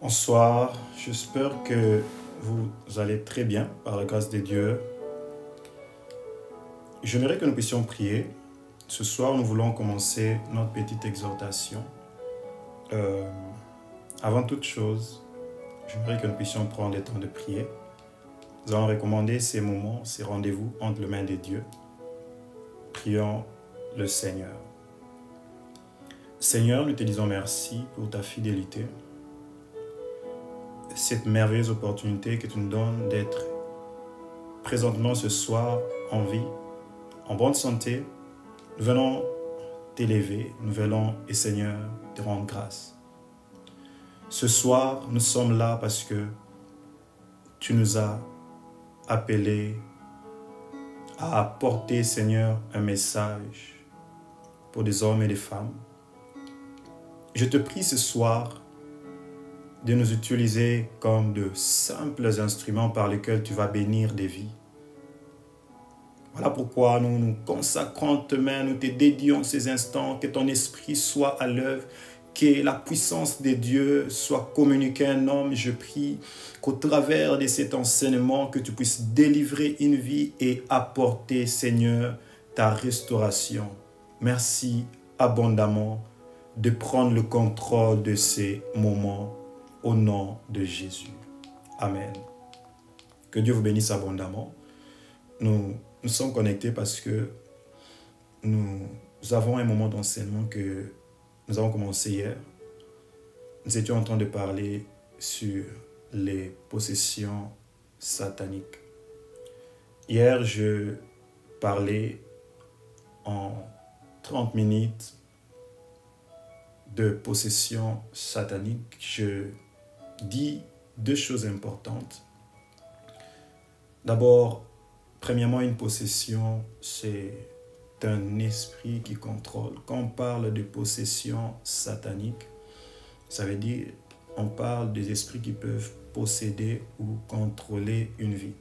Bonsoir, j'espère que vous allez très bien par la grâce de Dieu. J'aimerais que nous puissions prier. Ce soir, nous voulons commencer notre petite exhortation. Avant toute chose, j'aimerais que nous puissions prendre le temps de prier. Nous allons recommander ces moments, ces rendez-vous entre les mains de Dieu. Prions le Seigneur. Seigneur, nous te disons merci pour ta fidélité. Cette merveilleuse opportunité que tu nous donnes d'être présentement ce soir en vie, en bonne santé. Nous venons t'élever, nous venons, et Seigneur, te rendre grâce. Ce soir, nous sommes là parce que tu nous as appelés à apporter, Seigneur, un message pour des hommes et des femmes. Je te prie ce soir de nous utiliser comme de simples instruments par lesquels tu vas bénir des vies. Voilà pourquoi nous nous consacrons en tes mains, nous te dédions ces instants, que ton esprit soit à l'œuvre, que la puissance de Dieu soit communiquée à un homme. Je prie qu'au travers de cet enseignement, que tu puisses délivrer une vie et apporter, Seigneur, ta restauration. Merci abondamment de prendre le contrôle de ces moments. Au nom de Jésus. Amen. Que Dieu vous bénisse abondamment. Nous sommes connectés parce que nous avons un moment d'enseignement que nous avons commencé hier. Nous étions en train de parler sur les possessions sataniques. Hier, je parlais en 30 minutes de possession satanique. Je dis deux choses importantes. D'abord, premièrement, une possession, c'est un esprit qui contrôle. Quand on parle de possession satanique, ça veut dire on parle des esprits qui peuvent posséder ou contrôler une vie.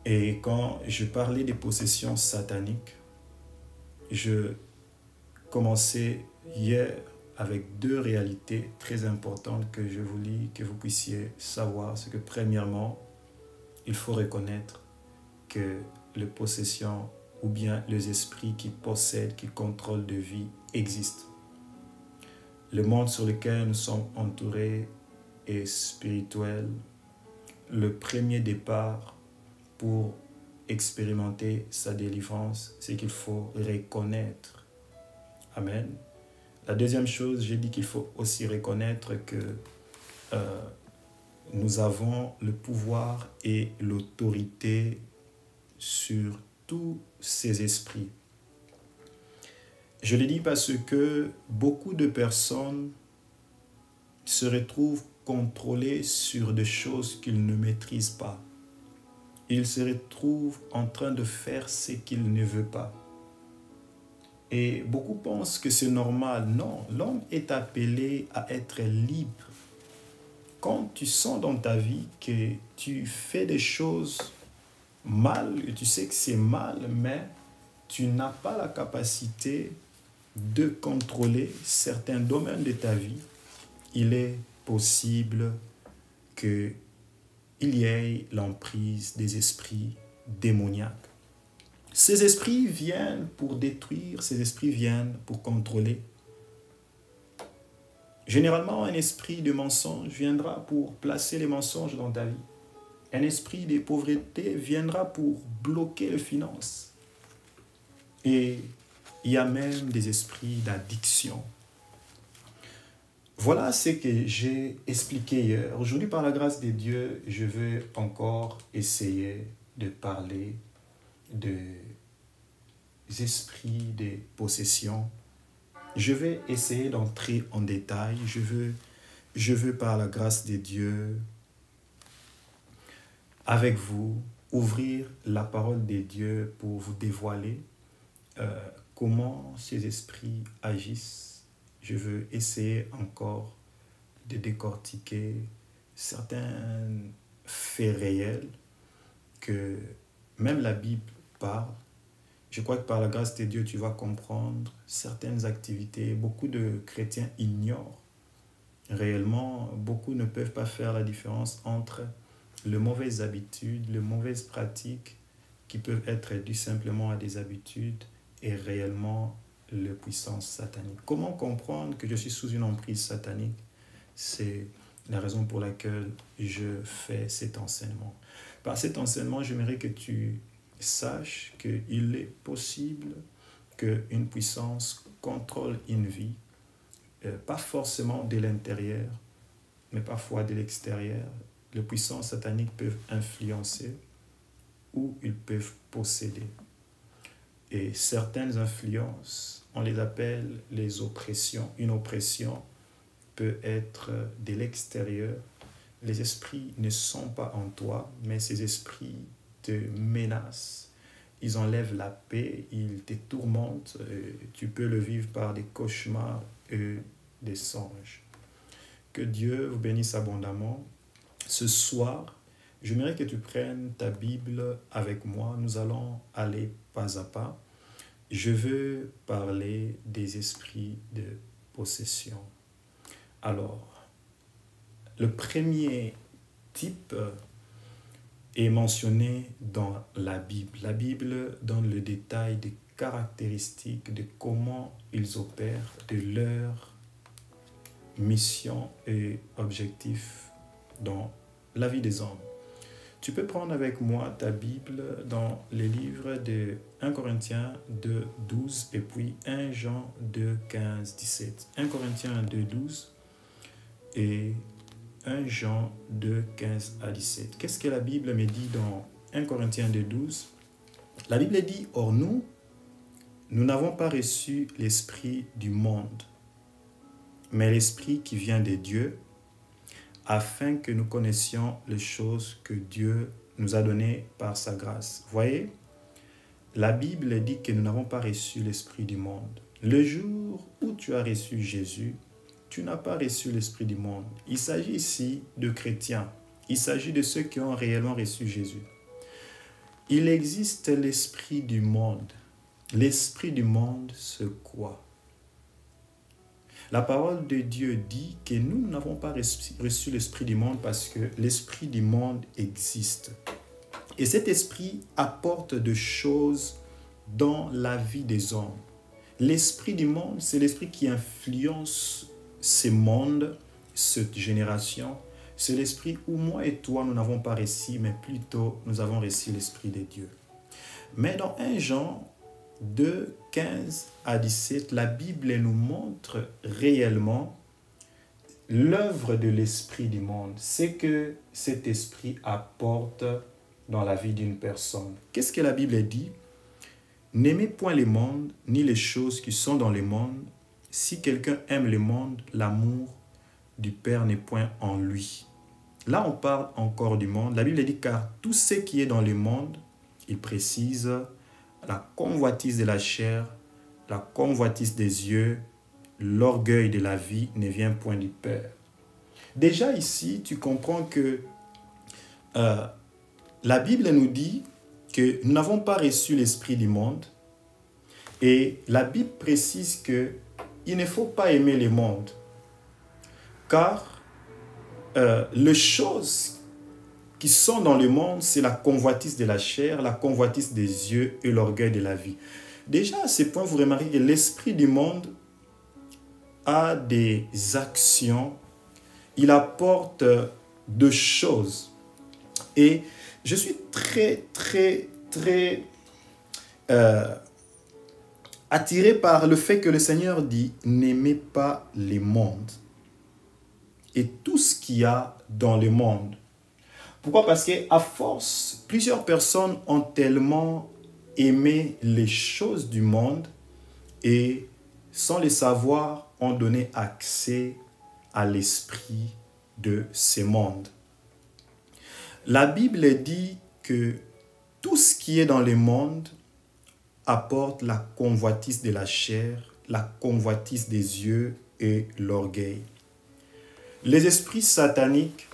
Et quand je parlais des possessions sataniques, je commençais hier avec deux réalités très importantes que je voulais que vous puissiez savoir. C'est que premièrement, il faut reconnaître que les possessions ou bien les esprits qui possèdent, qui contrôlent de vie existent. Le monde sur lequel nous sommes entourés est spirituel. Le premier départ pour expérimenter sa délivrance, c'est qu'il faut reconnaître. Amen. La deuxième chose, j'ai dit qu'il faut aussi reconnaître que nous avons le pouvoir et l'autorité sur tous ces esprits. Je le dis parce que beaucoup de personnes se retrouvent contrôlées sur des choses qu'ils ne maîtrisent pas. Ils se retrouvent en train de faire ce qu'ils ne veulent pas. Et beaucoup pensent que c'est normal. Non, l'homme est appelé à être libre. Quand tu sens dans ta vie que tu fais des choses mal, et tu sais que c'est mal, mais tu n'as pas la capacité de contrôler certains domaines de ta vie, il est possible qu'il y ait l'emprise des esprits démoniaques. Ces esprits viennent pour détruire, ces esprits viennent pour contrôler. Généralement, un esprit de mensonge viendra pour placer les mensonges dans ta vie. Un esprit de pauvreté viendra pour bloquer les finances. Et il y a même des esprits d'addiction. Voilà ce que j'ai expliqué hier. Aujourd'hui, par la grâce de Dieu, je vais encore essayer de parler des esprits de possession. Je vais essayer d'entrer en détail. Je veux par la grâce de Dieu, avec vous, ouvrir la parole de Dieu pour vous dévoiler comment ces esprits agissent. Je veux essayer encore de décortiquer certains faits réels que même la Bible parle. Je crois que par la grâce de Dieu, tu vas comprendre certaines activités. Beaucoup de chrétiens ignorent réellement, beaucoup ne peuvent pas faire la différence entre les mauvaises habitudes, les mauvaises pratiques qui peuvent être dues simplement à des habitudes et réellement la puissance satanique. Comment comprendre que je suis sous une emprise satanique? C'est la raison pour laquelle je fais cet enseignement. Par cet enseignement, j'aimerais que tu saches qu'il est possible qu'une puissance contrôle une vie, pas forcément de l'intérieur, mais parfois de l'extérieur. Les puissances sataniques peuvent influencer ou ils peuvent posséder. Et certaines influences, on les appelle les oppressions. Une oppression peut être de l'extérieur. Les esprits ne sont pas en toi, mais ces esprits te menacent. Ils enlèvent la paix, ils te tourmentent. Tu peux le vivre par des cauchemars et des songes. Que Dieu vous bénisse abondamment. Ce soir, j'aimerais que tu prennes ta Bible avec moi. Nous allons aller pas à pas. Je veux parler des esprits de possession. Alors, le premier type est mentionné dans la Bible. La Bible donne le détail des caractéristiques de comment ils opèrent, de leur mission et objectif dans la vie des hommes. Tu peux prendre avec moi ta Bible dans les livres de 1 Corinthiens 2, 12 et puis 1 Jean 2, 15, 17. 1 Corinthiens 2, 12 et 1 Jean 2, 15 à 17. Qu'est-ce que la Bible me dit dans 1 Corinthiens 2, 12? La Bible dit, « Or nous n'avons pas reçu l'esprit du monde, mais l'esprit qui vient de Dieu, afin que nous connaissions les choses que Dieu nous a données par sa grâce. » Voyez, la Bible dit que nous n'avons pas reçu l'esprit du monde. Le jour où tu as reçu Jésus, tu n'as pas reçu l'esprit du monde. Il s'agit ici de chrétiens. Il s'agit de ceux qui ont réellement reçu Jésus. Il existe l'esprit du monde. L'esprit du monde, c'est quoi? La parole de Dieu dit que nous n'avons pas reçu l'esprit du monde parce que l'esprit du monde existe. Et cet esprit apporte des choses dans la vie des hommes. L'esprit du monde, c'est l'esprit qui influence ce monde, cette génération. C'est l'esprit où moi et toi, nous n'avons pas reçu, mais plutôt nous avons reçu l'esprit de Dieu. Mais dans 1 Jean 2, 15 à 17, la Bible nous montre réellement l'œuvre de l'esprit du monde. C'est que cet esprit apporte dans la vie d'une personne. Qu'est-ce que la Bible dit? « N'aimez point le monde, ni les choses qui sont dans le monde. Si quelqu'un aime le monde, l'amour du Père n'est point en lui. » Là, on parle encore du monde. La Bible dit « Car tout ce qui est dans le monde, il précise, la convoitise de la chair, la convoitise des yeux, l'orgueil de la vie ne vient point du Père. » Déjà ici, tu comprends que la Bible nous dit que nous n'avons pas reçu l'esprit du monde. Et la Bible précise qu'il ne faut pas aimer le monde. Car les choses qui sont dans le monde, c'est la convoitise de la chair, la convoitise des yeux et l'orgueil de la vie. Déjà, à ce point, vous remarquez que l'esprit du monde a des actions, il apporte des choses. Et je suis très attiré par le fait que le Seigneur dit « N'aimez pas le monde et tout ce qu'il y a dans le monde. » Pourquoi? Parce qu'à force, plusieurs personnes ont tellement aimé les choses du monde et sans le savoir, ont donné accès à l'esprit de ce monde. La Bible dit que tout ce qui est dans le monde apporte la convoitise de la chair, la convoitise des yeux et l'orgueil. Les esprits sataniques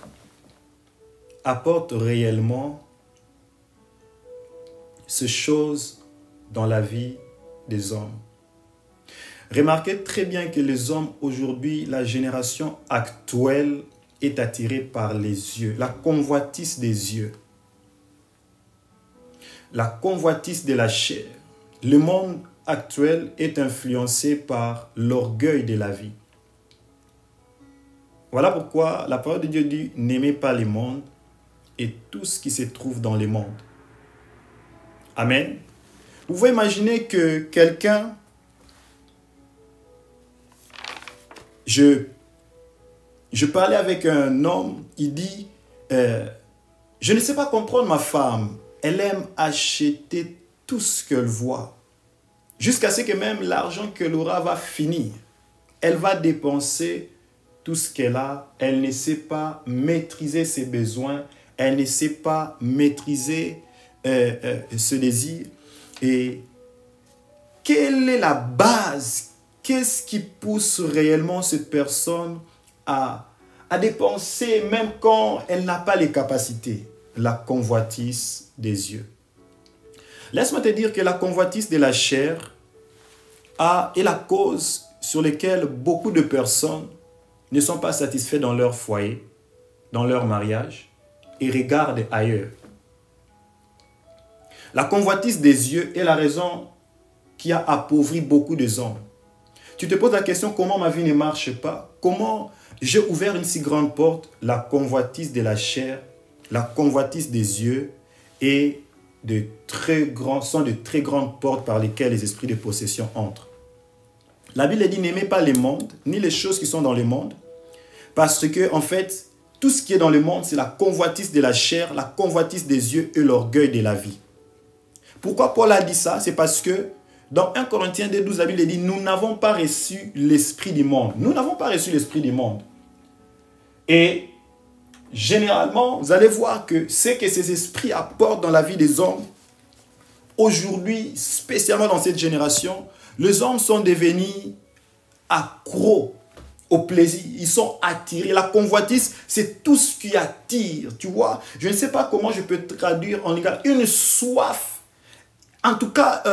apportent réellement ces choses dans la vie des hommes. Remarquez très bien que les hommes aujourd'hui, la génération actuelle est attirée par les yeux, la convoitise des yeux, la convoitise de la chair. Le monde actuel est influencé par l'orgueil de la vie. Voilà pourquoi la parole de Dieu dit « N'aimez pas le monde et tout ce qui se trouve dans le monde. » Amen. Vous pouvez imaginer que quelqu'un, je parlais avec un homme, il dit je ne sais pas comprendre ma femme, elle aime acheter tout ce qu'elle voit, jusqu'à ce que même l'argent qu'elle aura va finir. Elle va dépenser tout ce qu'elle a, elle ne sait pas maîtriser ses besoins, elle ne sait pas maîtriser ce désir. Et quelle est la base? Qu'est-ce qui pousse réellement cette personne à dépenser même quand elle n'a pas les capacités? La convoitise des yeux. Laisse-moi te dire que la convoitise de la chair est la cause sur laquelle beaucoup de personnes ne sont pas satisfaits dans leur foyer, dans leur mariage, et regardent ailleurs. La convoitise des yeux est la raison qui a appauvri beaucoup de hommes. Tu te poses la question, comment ma vie ne marche pas? Comment j'ai ouvert une si grande porte? La convoitise de la chair, la convoitise des yeux et sont de très grandes portes par lesquelles les esprits de possession entrent. La Bible dit, n'aimez pas le monde, ni les choses qui sont dans le monde, parce que, en fait, tout ce qui est dans le monde, c'est la convoitise de la chair, la convoitise des yeux et l'orgueil de la vie. Pourquoi Paul a dit ça? C'est parce que dans 1 Corinthiens 2:12, la Bible dit, nous n'avons pas reçu l'esprit du monde. Nous n'avons pas reçu l'esprit du monde. Et généralement, vous allez voir que ce que ces esprits apportent dans la vie des hommes, aujourd'hui, spécialement dans cette génération, les hommes sont devenus accros au plaisir. Ils sont attirés. La convoitise, c'est tout ce qui attire. Tu vois, je ne sais pas comment je peux traduire en légal. Une soif, en tout cas,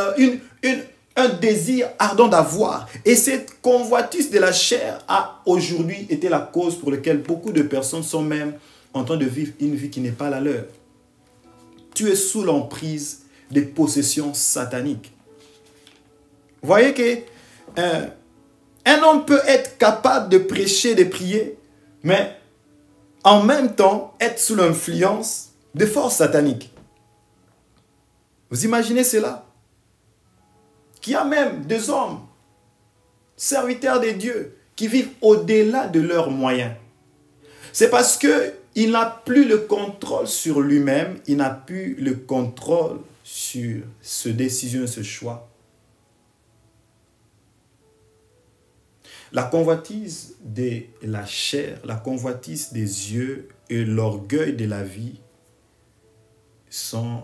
un désir ardent d'avoir. Et cette convoitise de la chair a aujourd'hui été la cause pour laquelle beaucoup de personnes sont même en train de vivre une vie qui n'est pas la leur. Tu es sous l'emprise des possessions sataniques. Vous voyez que un homme peut être capable de prêcher, de prier, mais en même temps être sous l'influence de forces sataniques. Vous imaginez cela? Qu'il y a même des hommes, serviteurs de Dieu, qui vivent au-delà de leurs moyens. C'est parce qu'il n'a plus le contrôle sur lui-même, il n'a plus le contrôle sur ses décisions, ce choix. La convoitise de la chair, la convoitise des yeux et l'orgueil de la vie sont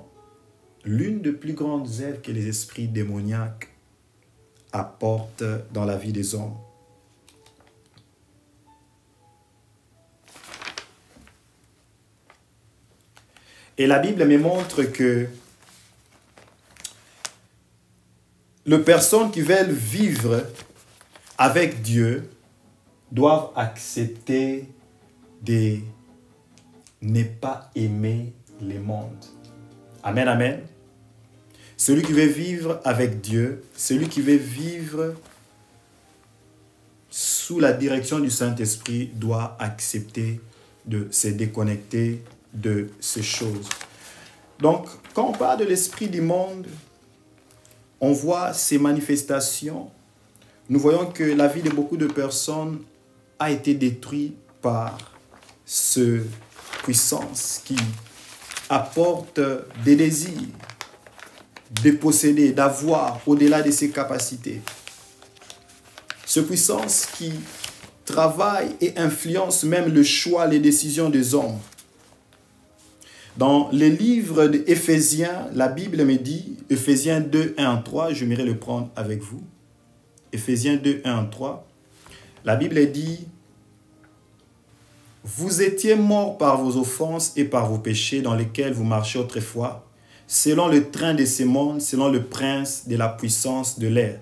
l'une des plus grandes ailes que les esprits démoniaques apportent dans la vie des hommes. Et la Bible me montre que les personnes qui veulent vivre avec Dieu doivent accepter de ne pas aimer le monde. Amen, amen. Celui qui veut vivre avec Dieu, celui qui veut vivre sous la direction du Saint-Esprit doit accepter de se déconnecter de ces choses. Donc, quand on parle de l'esprit du monde, on voit ces manifestations. Nous voyons que la vie de beaucoup de personnes a été détruite par cette puissance qui apporte des désirs, de posséder, d'avoir au-delà de ses capacités. Cette puissance qui travaille et influence même le choix, les décisions des hommes. Dans les livres d'Éphésiens, la Bible me dit, Éphésiens 2, 1, 3, je m'irai le prendre avec vous. Éphésiens 2, 1, 3, la Bible dit, « Vous étiez morts par vos offenses et par vos péchés dans lesquels vous marchiez autrefois, selon le train de ce monde, selon le prince de la puissance de l'air,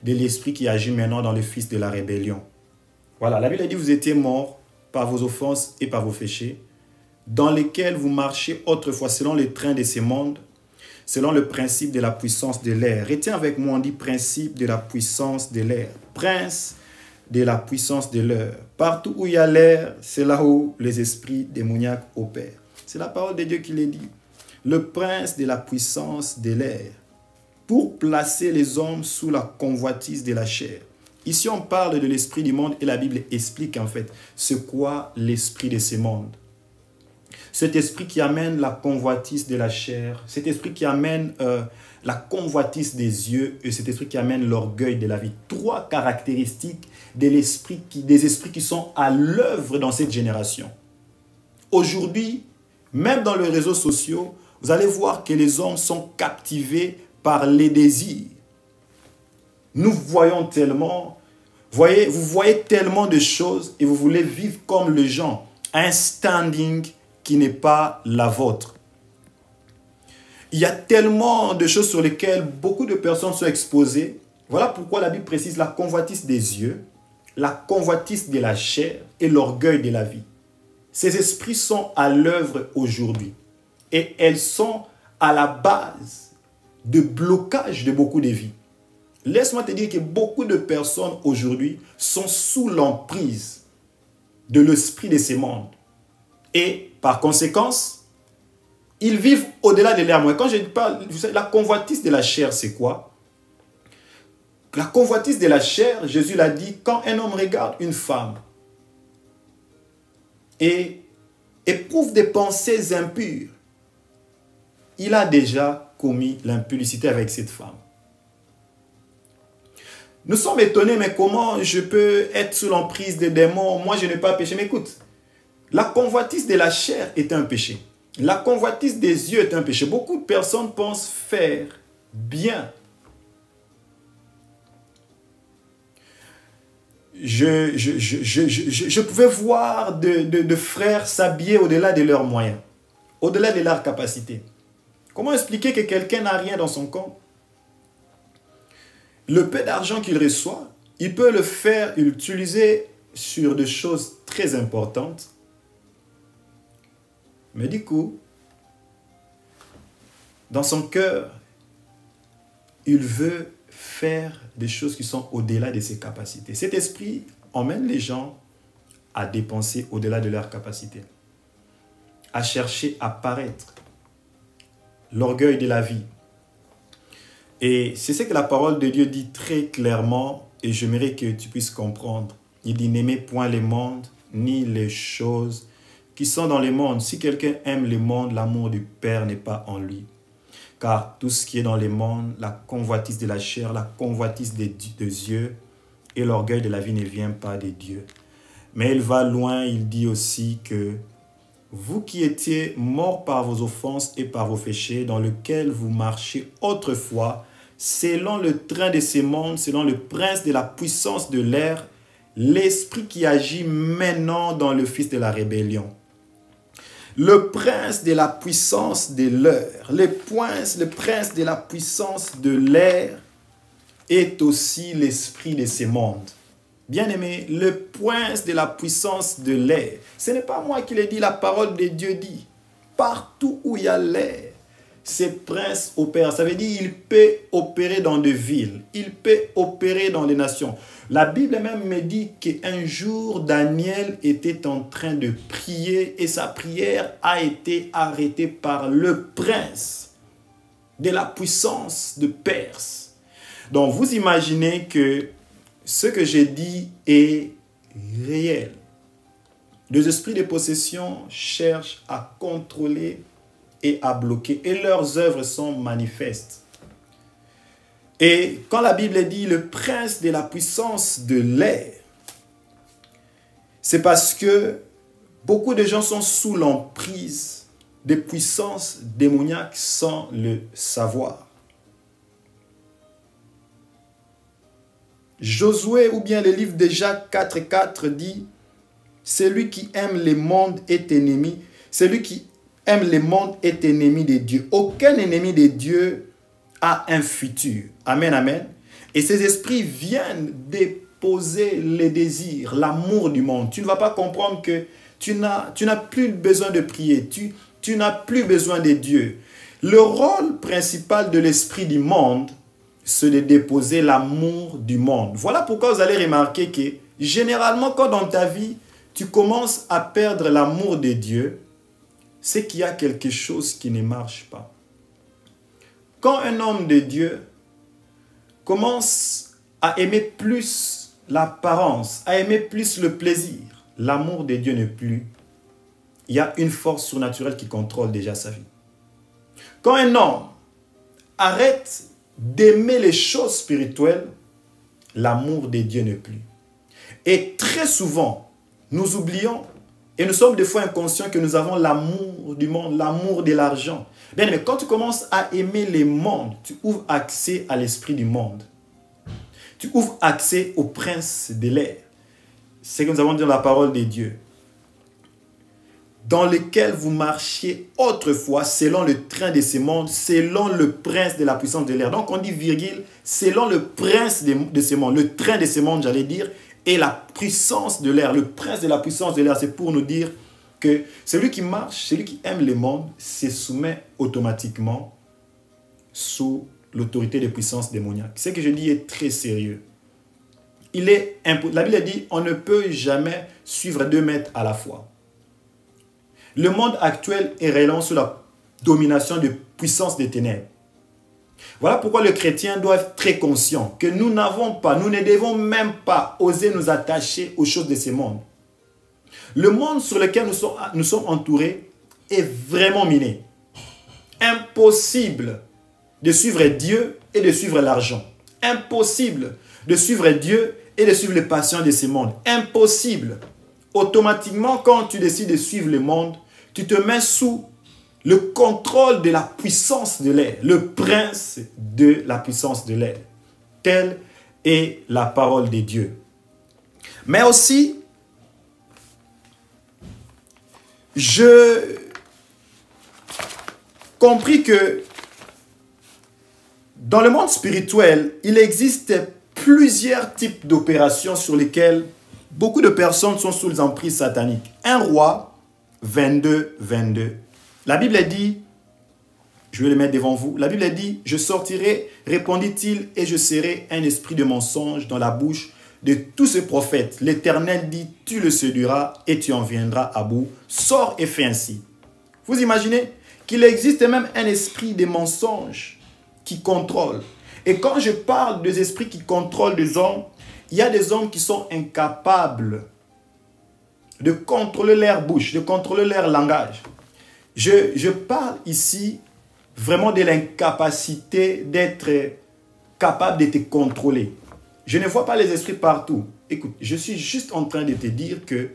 de l'esprit qui agit maintenant dans le fils de la rébellion. Voilà, la Bible dit, vous étiez morts par vos offenses et par vos péchés, dans lesquels vous marchiez autrefois selon les trains de ce monde, selon le principe de la puissance de l'air. Retiens avec moi, on dit principe de la puissance de l'air. Prince de la puissance de l'air. Partout où il y a l'air, c'est là où les esprits démoniaques opèrent. C'est la parole de Dieu qui le dit. Le prince de la puissance de l'air, pour placer les hommes sous la convoitise de la chair. Ici, on parle de l'esprit du monde et la Bible explique en fait ce qu'est l'esprit de ce monde. Cet esprit qui amène la convoitise de la chair, cet esprit qui amène la convoitise des yeux et cet esprit qui amène l'orgueil de la vie. Trois caractéristiques des esprits qui sont à l'œuvre dans cette génération. Aujourd'hui, même dans les réseaux sociaux, vous allez voir que les hommes sont captivés par les désirs. Nous voyons tellement, vous voyez tellement de choses et vous voulez vivre comme les gens, un standing qui n'est pas la vôtre. Il y a tellement de choses sur lesquelles beaucoup de personnes sont exposées. Voilà pourquoi la Bible précise la convoitise des yeux, la convoitise de la chair et l'orgueil de la vie. Ces esprits sont à l'œuvre aujourd'hui et elles sont à la base de blocage de beaucoup de vies. Laisse-moi te dire que beaucoup de personnes aujourd'hui sont sous l'emprise de l'esprit de ces mondes. Et par conséquent, ils vivent au-delà de leurs moyens. Quand je parle, vous savez, la convoitise de la chair, c'est quoi? La convoitise de la chair, Jésus l'a dit, quand un homme regarde une femme et éprouve des pensées impures, il a déjà commis l'impudicité avec cette femme. Nous sommes étonnés, mais comment je peux être sous l'emprise des démons? Moi, je n'ai pas péché. Mais écoute, la convoitise de la chair est un péché. La convoitise des yeux est un péché. Beaucoup de personnes pensent faire bien. Je pouvais voir de frères s'habiller au-delà de leurs moyens, au-delà de leurs capacités. Comment expliquer que quelqu'un n'a rien dans son compte? Le peu d'argent qu'il reçoit, il peut le faire, l'utiliser sur des choses très importantes. Mais du coup, dans son cœur, il veut faire des choses qui sont au-delà de ses capacités. Cet esprit emmène les gens à dépenser au-delà de leurs capacités, à chercher à paraître, l'orgueil de la vie. Et c'est ce que la parole de Dieu dit très clairement et j'aimerais que tu puisses comprendre. Il dit, n'aimez point le monde, ni les choses qui sont dans le monde. Si quelqu'un aime le monde, l'amour du Père n'est pas en lui. Car tout ce qui est dans le monde, la convoitise de la chair, la convoitise des yeux et l'orgueil de la vie ne vient pas de Dieu. Mais il va loin, il dit aussi que vous qui étiez morts par vos offenses et par vos péchés, dans lesquels vous marchiez autrefois, selon le train de ce monde, selon le prince de la puissance de l'air, l'esprit qui agit maintenant dans le fils de la rébellion. Le prince de la puissance de l'air, le prince de la puissance de l'air est aussi l'esprit de ce monde. Bien-aimé, le prince de la puissance de l'air, ce n'est pas moi qui l'ai dit, la parole de Dieu dit. Partout où il y a l'air, ce prince opère. Ça veut dire qu'il peut opérer dans des villes, il peut opérer dans les nations. La Bible même me dit qu'un jour, Daniel était en train de prier et sa prière a été arrêtée par le prince de la puissance de Perse. Donc, vous imaginez que ce que j'ai dit est réel. Les esprits de possession cherchent à contrôler et à bloquer. Et leurs œuvres sont manifestes. Et quand la Bible dit le prince de la puissance de l'air, c'est parce que beaucoup de gens sont sous l'emprise des puissances démoniaques sans le savoir. Josué ou bien le livre de Jacques 4,4 dit « Celui qui aime le monde est ennemi. Celui qui aime le monde est ennemi de Dieu. » Aucun ennemi de Dieu a un futur. Amen, amen. Et ces esprits viennent déposer les désirs, l'amour du monde. Tu ne vas pas comprendre que tu n'as plus besoin de prier, tu n'as plus besoin de Dieu. Le rôle principal de l'esprit du monde, c'est de déposer l'amour du monde. Voilà pourquoi vous allez remarquer que généralement, quand dans ta vie, tu commences à perdre l'amour de Dieu, c'est qu'il y a quelque chose qui ne marche pas. Quand un homme de Dieu commence à aimer plus l'apparence, à aimer plus le plaisir, l'amour de Dieu n'est plus. Il y a une force surnaturelle qui contrôle déjà sa vie. Quand un homme arrête d'aimer les choses spirituelles, l'amour de Dieu n'est plus. Et très souvent, nous oublions et nous sommes des fois inconscients que nous avons l'amour du monde, l'amour de l'argent. Bien, mais quand tu commences à aimer les mondes, tu ouvres accès à l'esprit du monde. Tu ouvres accès au prince de l'air. C'est ce que nous avons dit dans la parole de Dieu. Dans lequel vous marchiez autrefois selon le train de ce monde, selon le prince de la puissance de l'air. Donc on dit virgule, selon le prince de ce monde, le train de ce monde, j'allais dire, et la puissance de l'air. Le prince de la puissance de l'air, c'est pour nous dire que celui qui marche, celui qui aime le monde, se soumet automatiquement sous l'autorité des puissances démoniaques. Ce que je dis est très sérieux. La Bible dit, on ne peut jamais suivre 2 maîtres à la fois. Le monde actuel est réellement sous la domination de puissances des ténèbres. Voilà pourquoi le chrétien doit être très conscient que nous ne devons même pas oser nous attacher aux choses de ce monde. Le monde sur lequel nous sommes entourés est vraiment miné. Impossible de suivre Dieu et de suivre l'argent. Impossible de suivre Dieu et de suivre les passions de ce monde. Impossible. Automatiquement, quand tu décides de suivre le monde, tu te mets sous le contrôle de la puissance de l'air, le prince de la puissance de l'air. Telle est la parole de Dieu. Mais aussi, je compris que dans le monde spirituel, il existe plusieurs types d'opérations sur lesquelles beaucoup de personnes sont sous les emprises sataniques. 1 Roi 22, 22. La Bible dit, je vais le mettre devant vous, la Bible dit, je sortirai, répondit-il, et je serai un esprit de mensonge dans la bouche de tous ces prophètes. L'Éternel dit, tu le séduiras et tu en viendras à bout. Sors et fais ainsi. Vous imaginez qu'il existe même un esprit de mensonge qui contrôle. Et quand je parle des esprits qui contrôlent des hommes, il y a des hommes qui sont incapables de contrôler leur bouche, de contrôler leur langage. Je parle ici vraiment de l'incapacité d'être capable de te contrôler. Je ne vois pas les esprits partout. Écoute, je suis juste en train de te dire que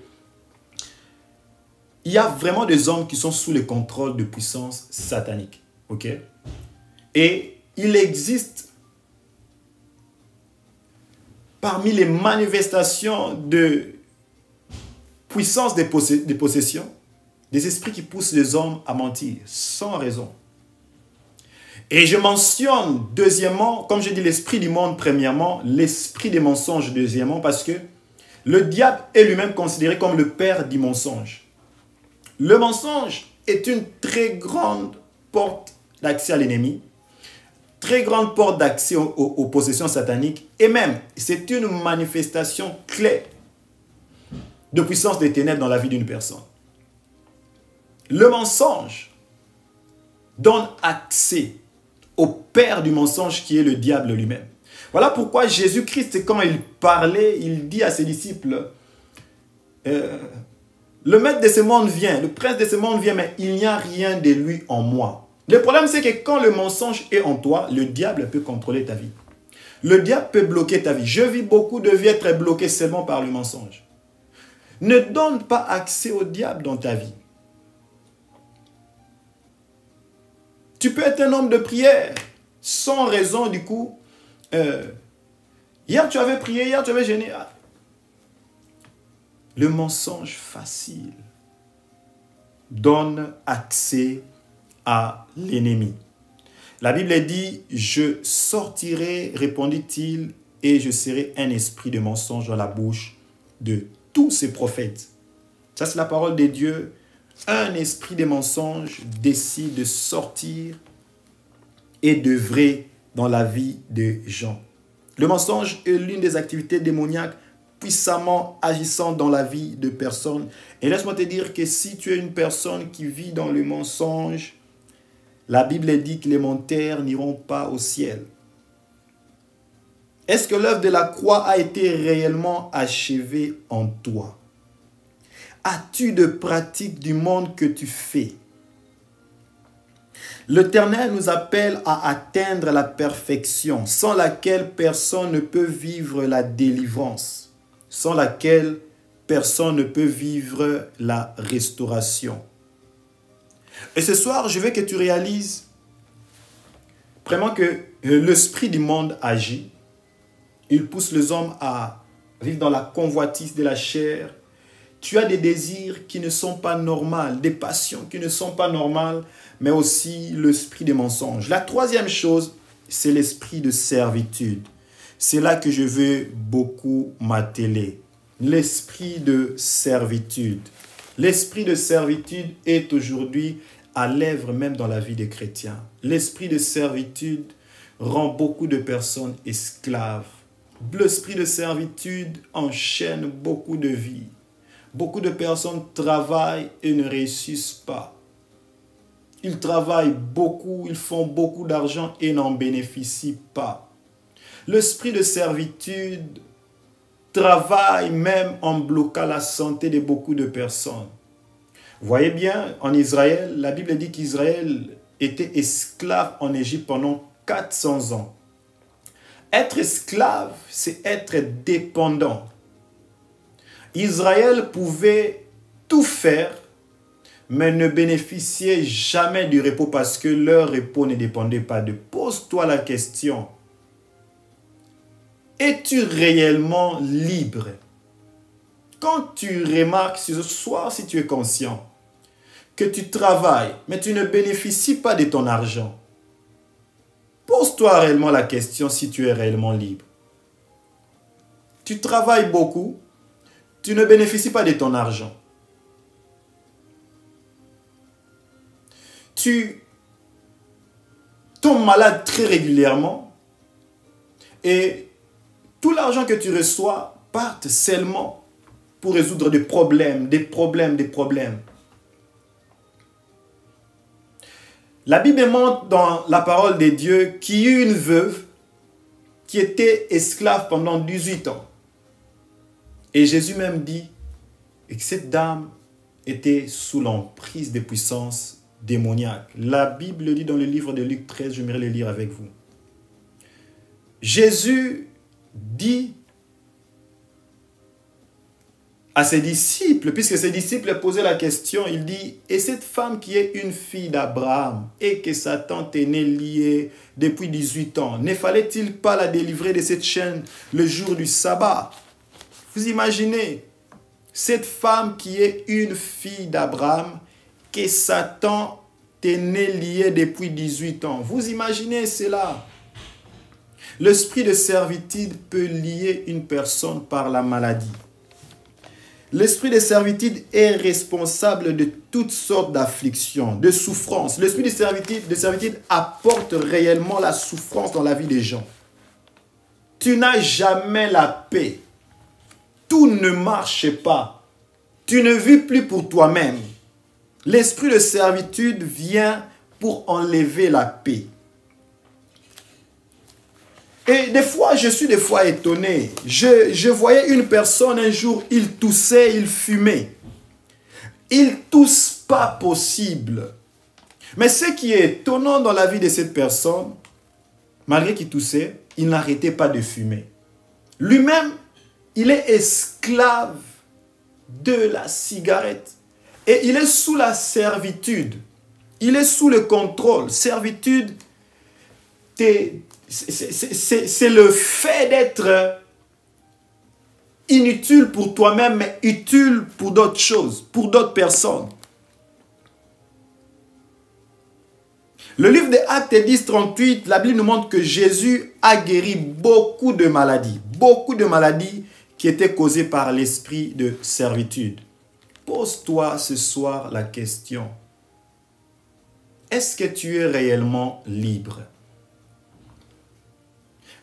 il y a vraiment des hommes qui sont sous le contrôle de puissance satanique. Ok? Et il existe parmi les manifestations de puissance des possessions, des esprits qui poussent les hommes à mentir sans raison. Et je mentionne deuxièmement, comme je dis l'esprit du monde premièrement, l'esprit des mensonges deuxièmement, parce que le diable est lui-même considéré comme le père du mensonge. Le mensonge est une très grande porte d'accès à l'ennemi, très grande porte d'accès aux possessions sataniques, et même c'est une manifestation clé de puissance des ténèbres dans la vie d'une personne. Le mensonge donne accès au père du mensonge qui est le diable lui-même. Voilà pourquoi Jésus-Christ, quand il parlait, il dit à ses disciples, le maître de ce monde vient, le prince de ce monde vient, mais il n'y a rien de lui en moi. Le problème, c'est que quand le mensonge est en toi, le diable peut contrôler ta vie. Le diable peut bloquer ta vie. Je vis beaucoup de vies être bloquées seulement par le mensonge. Ne donne pas accès au diable dans ta vie. Tu peux être un homme de prière sans raison du coup. Hier tu avais prié, hier tu avais jeûné. Le mensonge facile donne accès à l'ennemi. La Bible dit, je sortirai, répondit-il, et je serai un esprit de mensonge dans la bouche de tous ces prophètes. Ça, c'est la parole de Dieu. Un esprit de mensonge décide de sortir et d'œuvrer dans la vie des gens. Le mensonge est l'une des activités démoniaques puissamment agissantes dans la vie de personnes. Et laisse-moi te dire que si tu es une personne qui vit dans le mensonge, la Bible dit que les menteurs n'iront pas au ciel. Est-ce que l'œuvre de la croix a été réellement achevée en toi? As-tu de pratiques du monde que tu fais? L'Éternel nous appelle à atteindre la perfection, sans laquelle personne ne peut vivre la délivrance, sans laquelle personne ne peut vivre la restauration. Et ce soir, je veux que tu réalises vraiment que l'esprit du monde agit. Il pousse les hommes à vivre dans la convoitise de la chair. Tu as des désirs qui ne sont pas normaux, des passions qui ne sont pas normales, mais aussi l'esprit des mensonges. La troisième chose, c'est l'esprit de servitude. C'est là que je veux beaucoup m'atteler. L'esprit de servitude. L'esprit de servitude est aujourd'hui à l'œuvre même dans la vie des chrétiens. L'esprit de servitude rend beaucoup de personnes esclaves. L'esprit de servitude enchaîne beaucoup de vies. Beaucoup de personnes travaillent et ne réussissent pas. Ils travaillent beaucoup, ils font beaucoup d'argent et n'en bénéficient pas. L'esprit de servitude travaille même en bloquant la santé de beaucoup de personnes. Vous voyez bien, en Israël, la Bible dit qu'Israël était esclave en Égypte pendant 400 ans. Être esclave, c'est être dépendant. Israël pouvait tout faire, mais ne bénéficiait jamais du repos parce que leur repos ne dépendait pas de. Pose-toi la question. Es-tu réellement libre? Quand tu remarques ce soir, si tu es conscient, que tu travailles, mais tu ne bénéficies pas de ton argent, pose-toi réellement la question si tu es réellement libre. Tu travailles beaucoup, tu ne bénéficies pas de ton argent. Tu tombes malade très régulièrement et tout l'argent que tu reçois part seulement pour résoudre des problèmes. La Bible montre dans la parole de Dieu qu'il y eut une veuve qui était esclave pendant 18 ans. Et Jésus même dit que cette dame était sous l'emprise des puissances démoniaques. La Bible dit dans le livre de Luc 13, j'aimerais le lire avec vous. Jésus dit à ses disciples, puisque ses disciples posaient la question, il dit, et cette femme qui est une fille d'Abraham et que sa tante aînée liée depuis 18 ans, ne fallait-il pas la délivrer de cette chaîne le jour du sabbat? Vous imaginez, cette femme qui est une fille d'Abraham, que Satan aînée liée depuis 18 ans. Vous imaginez cela? L'esprit de servitude peut lier une personne par la maladie. L'esprit de servitude est responsable de toutes sortes d'afflictions, de souffrances. L'esprit de servitude apporte réellement la souffrance dans la vie des gens. Tu n'as jamais la paix. Tout ne marche pas. Tu ne vis plus pour toi-même. L'esprit de servitude vient pour enlever la paix. Et des fois, je suis étonné. Je voyais une personne un jour, il toussait, il fumait. Il tousse pas possible. Mais ce qui est étonnant dans la vie de cette personne, malgré qu'il toussait, il n'arrêtait pas de fumer. Lui-même, il est esclave de la cigarette. Et il est sous la servitude. Il est sous le contrôle. Servitude, c'est le fait d'être inutile pour toi-même, mais utile pour d'autres choses, pour d'autres personnes. Le livre des Actes 10, 38, la Bible nous montre que Jésus a guéri beaucoup de maladies qui étaient causées par l'esprit de servitude. Pose-toi ce soir la question, est-ce que tu es réellement libre?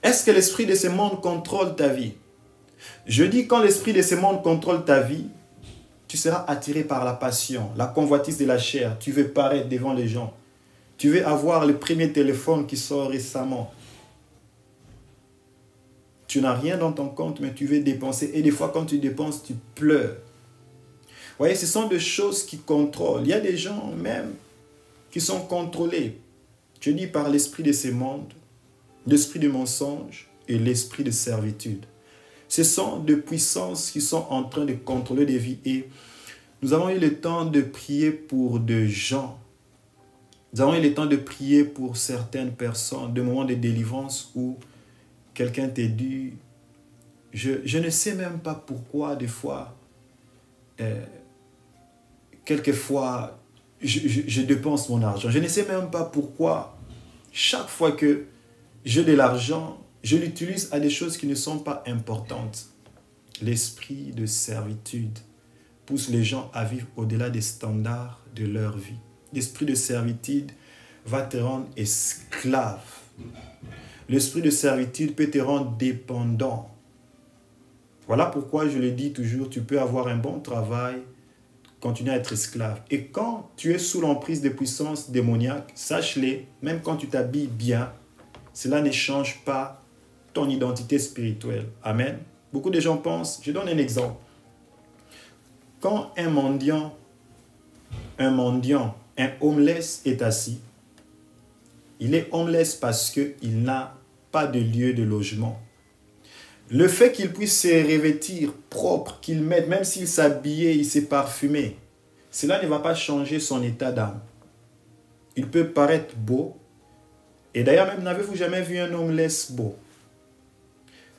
Est-ce que l'esprit de ce monde contrôle ta vie? Je dis, quand l'esprit de ce monde contrôle ta vie, tu seras attiré par la passion, la convoitise de la chair. Tu veux paraître devant les gens. Tu veux avoir le premier téléphone qui sort récemment. Tu n'as rien dans ton compte, mais tu veux dépenser. Et des fois, quand tu dépenses, tu pleures. Vous voyez, ce sont des choses qui contrôlent. Il y a des gens même qui sont contrôlés. Je dis par l'esprit de ce monde, l'esprit de mensonge et l'esprit de servitude. Ce sont des puissances qui sont en train de contrôler des vies. Et nous avons eu le temps de prier pour des gens. Nous avons eu le temps de prier pour certaines personnes, des moments de délivrance où quelqu'un t'a dit, je ne sais même pas pourquoi, des fois, quelquefois, je dépense mon argent. Je ne sais même pas pourquoi, chaque fois que j'ai de l'argent, je l'utilise à des choses qui ne sont pas importantes. L'esprit de servitude pousse les gens à vivre au-delà des standards de leur vie. L'esprit de servitude va te rendre esclave. L'esprit de servitude peut te rendre dépendant. Voilà pourquoi je le dis toujours, tu peux avoir un bon travail, continuer à être esclave. Et quand tu es sous l'emprise des puissances démoniaques, sache-le, même quand tu t'habilles bien, cela ne change pas ton identité spirituelle. Amen. Beaucoup de gens pensent, je donne un exemple. Quand un mendiant, un homeless est assis, il est homeless parce qu'il n'a pas de lieu de logement. Le fait qu'il puisse se revêtir propre, qu'il mette, même s'il s'habillait, il s'est parfumé, cela ne va pas changer son état d'âme. Il peut paraître beau. Et d'ailleurs, même, n'avez-vous jamais vu un homeless beau?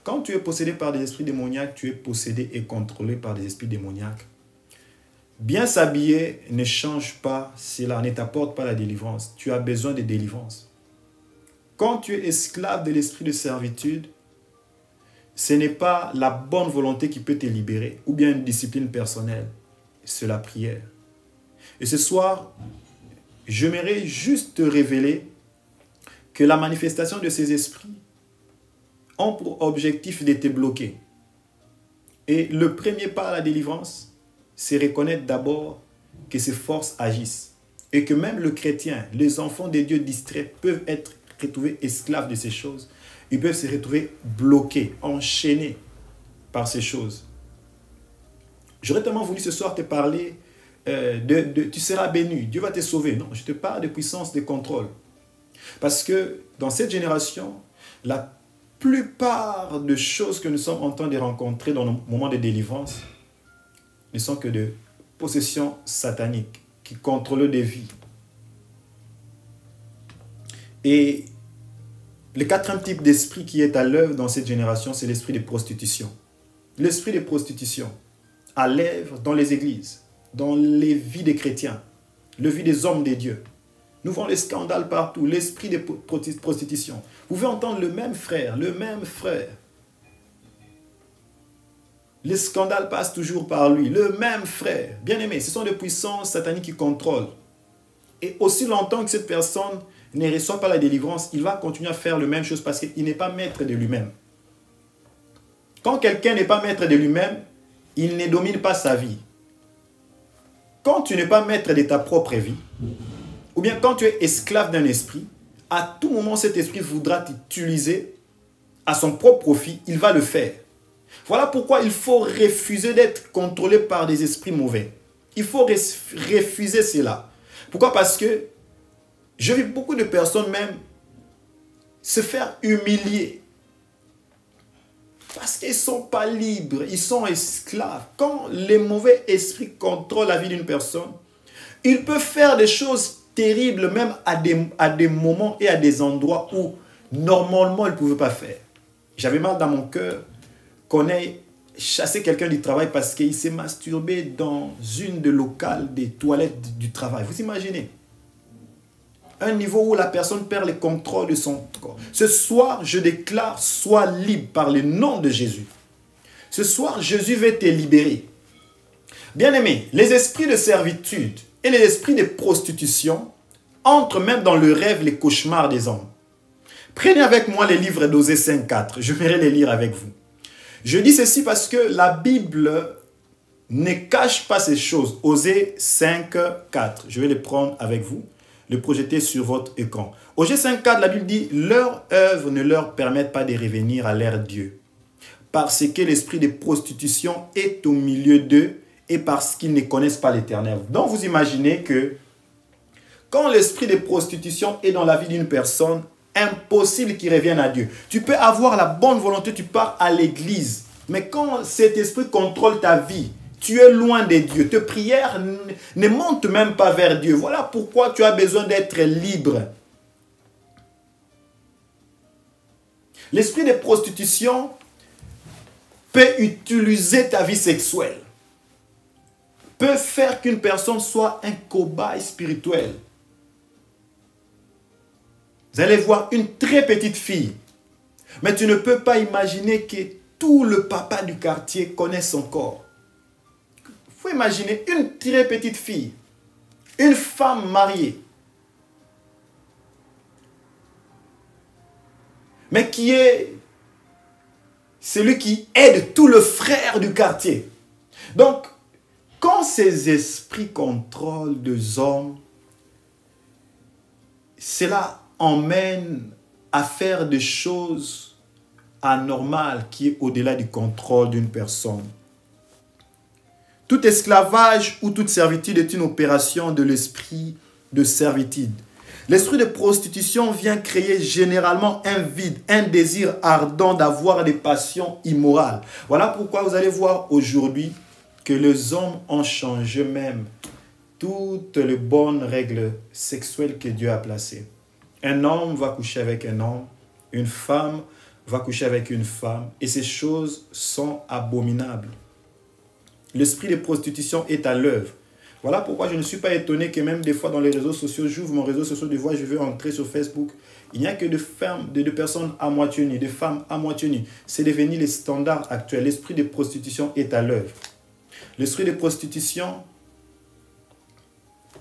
Quand tu es possédé par des esprits démoniaques, tu es possédé et contrôlé par des esprits démoniaques. Bien s'habiller ne change pas cela, ne t'apporte pas la délivrance. Tu as besoin de délivrance. Quand tu es esclave de l'esprit de servitude, ce n'est pas la bonne volonté qui peut te libérer, ou bien une discipline personnelle, c'est la prière. Et ce soir, j'aimerais juste te révéler que la manifestation de ces esprits ont pour objectif de te bloquer. Et le premier pas à la délivrance, c'est reconnaître d'abord que ces forces agissent. Et que même le chrétien, les enfants des dieux distraits peuvent être retrouvés esclaves de ces choses. Ils peuvent se retrouver bloqués, enchaînés par ces choses. J'aurais tellement voulu ce soir te parler tu seras béni, Dieu va te sauver. Non, je te parle de puissance de contrôle. Parce que dans cette génération, la plupart des choses que nous sommes en train de rencontrer dans nos moments de délivrance ne sont que de possessions sataniques qui contrôlent des vies. Et le quatrième type d'esprit qui est à l'œuvre dans cette génération, c'est l'esprit de prostitution. L'esprit de prostitution à l'œuvre dans les églises, dans les vies des chrétiens, le vie des hommes des dieux. Nous voyons les scandales partout, l'esprit de prostitution. Vous pouvez entendre le même frère. Les scandales passent toujours par lui, le même frère. Bien aimé, ce sont des puissances sataniques qui contrôlent. Et aussi longtemps que cette personne ne reçoit pas la délivrance, il va continuer à faire la même chose parce qu'il n'est pas maître de lui-même. Quand quelqu'un n'est pas maître de lui-même, il ne domine pas sa vie. Quand tu n'es pas maître de ta propre vie, ou bien quand tu es esclave d'un esprit, à tout moment cet esprit voudra t'utiliser à son propre profit, il va le faire. Voilà pourquoi il faut refuser d'être contrôlé par des esprits mauvais. Il faut refuser cela. Pourquoi? Parce que je vis beaucoup de personnes même se faire humilier. Parce qu'ils ne sont pas libres, ils sont esclaves. Quand les mauvais esprits contrôlent la vie d'une personne, ils peuvent faire des choses terribles même à des moments et à des endroits où normalement ils ne pouvaient pas faire. J'avais mal dans mon cœur qu'on ait chassé quelqu'un du travail parce qu'il s'est masturbé dans une des locales des toilettes du travail. Vous imaginez? un niveau où la personne perd le contrôle de son corps. Ce soir, je déclare, sois libre par le nom de Jésus. Ce soir, Jésus veut te libérer. Bien-aimés, les esprits de servitude et les esprits de prostitution entrent même dans le rêve, les cauchemars des hommes. Prenez avec moi les livres d'Osée 5.4. Je vais les lire avec vous. Je dis ceci parce que la Bible ne cache pas ces choses. Osée 5.4. Je vais les prendre avec vous, le projeter sur votre écran. Osée 5.4, la Bible dit, leur œuvre ne leur permet pas de revenir à leur Dieu, parce que l'esprit de prostitution est au milieu d'eux et parce qu'ils ne connaissent pas l'Éternel. Donc vous imaginez que quand l'esprit de prostitution est dans la vie d'une personne, impossible qu'il revienne à Dieu. Tu peux avoir la bonne volonté, tu pars à l'église, mais quand cet esprit contrôle ta vie, tu es loin de Dieu. Tes prières ne montent même pas vers Dieu. Voilà pourquoi tu as besoin d'être libre. L'esprit de prostitution peut utiliser ta vie sexuelle, peut faire qu'une personne soit un cobaye spirituel. Vous allez voir une très petite fille, mais tu ne peux pas imaginer que tout le papa du quartier connaît son corps. Il faut imaginer une très petite fille, une femme mariée, mais qui est celui qui aide tout le frère du quartier. Donc, quand ces esprits contrôlent des hommes, cela emmène à faire des choses anormales qui est au-delà du contrôle d'une personne. Tout esclavage ou toute servitude est une opération de l'esprit de servitude. L'esprit de prostitution vient créer généralement un vide, un désir ardent d'avoir des passions immorales. Voilà pourquoi vous allez voir aujourd'hui que les hommes ont changé même toutes les bonnes règles sexuelles que Dieu a placées. Un homme va coucher avec un homme, une femme va coucher avec une femme, et ces choses sont abominables. L'esprit de prostitution est à l'œuvre. Voilà pourquoi je ne suis pas étonné que même des fois dans les réseaux sociaux, j'ouvre mon réseau social, des fois je veux entrer sur Facebook, il n'y a que de personnes à moitié nues, de femmes à moitié nues. C'est devenu le standard actuel. L'esprit de prostitution est à l'œuvre. L'esprit de prostitution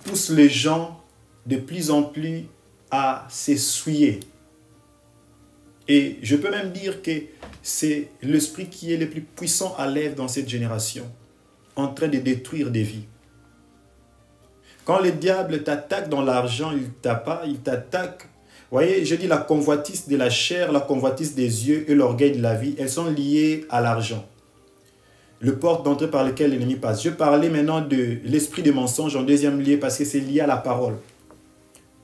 pousse les gens de plus en plus à s'essuyer. Et je peux même dire que c'est l'esprit qui est le plus puissant à l'œuvre dans cette génération, en train de détruire des vies. Quand le diable t'attaque dans l'argent, il t'attaque. Vous voyez, je dis la convoitise de la chair, la convoitise des yeux et l'orgueil de la vie, elles sont liées à l'argent. Le porte d'entrée par lequel l'ennemi passe. Je parlais maintenant de l'esprit de mensonge en deuxième lieu parce que c'est lié à la parole.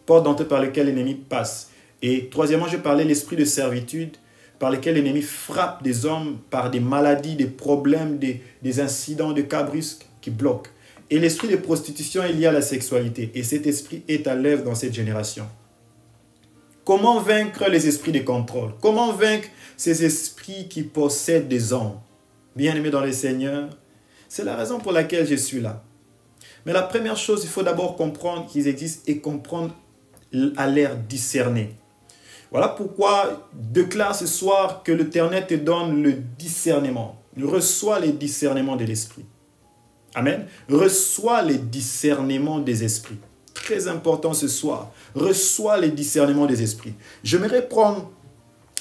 Porte d'entrée par lequel l'ennemi passe. Et troisièmement, je parlais de l'esprit de servitude par lequel l'ennemi frappe des hommes par des maladies, des problèmes, des incidents, des cas brusques qui bloquent. Et l'esprit de prostitution est lié à la sexualité. Et cet esprit est à l'œuvre dans cette génération. Comment vaincre les esprits de contrôle? Comment vaincre ces esprits qui possèdent des hommes? Bien-aimés dans le Seigneur, c'est la raison pour laquelle je suis là. Mais la première chose, il faut d'abord comprendre qu'ils existent et comprendre à l'air discerner. Voilà pourquoi déclare ce soir que l'Éternel te donne le discernement. Reçois les discernements de l'esprit. Amen. Reçois les discernements des esprits. Très important ce soir. Reçois les discernements des esprits. J'aimerais prendre